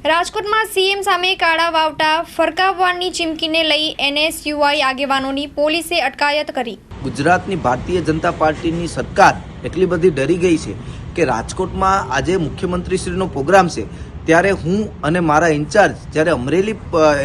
રાજકોટમાં સીએમ સામે કાળા વાવટા ફરકાવવાની ચીમકીને લઈ એનએસયુઆઈ આગેવાનોની પોલીસે અટકાયત કરી। ગુજરાતની ભારતીય જનતા પાર્ટીની સરકાર એટલી બધી ડરી ગઈ છે કે રાજકોટમાં આજે મુખ્યમંત્રીશ્રીનો પ્રોગ્રામ છે ત્યારે હું અને મારા ઇન્ચાર્જ જ્યારે અમરેલી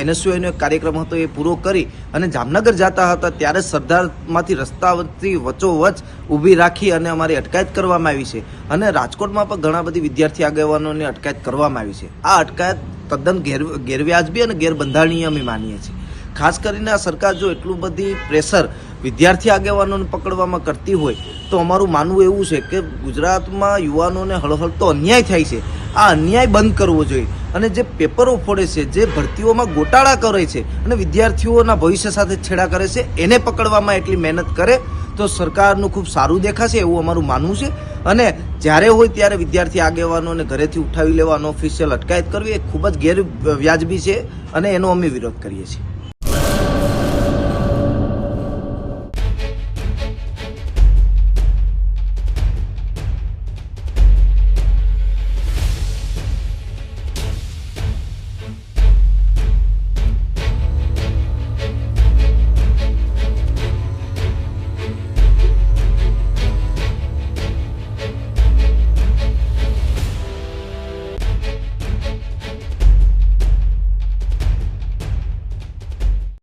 એનએસયુઆઈનો એક કાર્યક્રમ હતો એ પૂરો કરી અને જામનગર જતા હતા ત્યારે સરદારમાંથી રસ્તાથી વચ્ચોવચ ઊભી રાખી અને અમારી અટકાયત કરવામાં આવી છે અને રાજકોટમાં પણ ઘણા બધી વિદ્યાર્થી આગેવાનોની અટકાયત કરવામાં આવી છે। આ અટકાયત તદ્દન ગેરવ્યાજબી અને ગેરબંધારણીય અમે માનીએ છીએ। ખાસ કરીને આ સરકાર જો એટલું બધી પ્રેશર વિદ્યાર્થી આગેવાનોને પકડવામાં કરતી હોય તો અમારું માનવું એવું છે કે ગુજરાતમાં યુવાનોને હળહળતો અન્યાય થાય છે, આ અન્યાય બંધ કરવો જોઈએ અને જે પેપરો ફોડે છે, જે ભરતીઓમાં ગોટાળા કરે છે અને વિદ્યાર્થીઓના ભવિષ્ય સાથે છેડા કરે છે એને પકડવામાં એટલી મહેનત કરે તો સરકારનું ખૂબ સારું દેખાશે એવું અમારું માનવું છે। અને જ્યારે હોય ત્યારે વિદ્યાર્થી આગેવાનોને ઘરેથી ઉઠાવી લેવાનો ઓફિશિયલ અટકાયત કરવી એ ખૂબ જ ગેરવ્યાજબી છે અને એનો અમે વિરોધ કરીએ છીએ।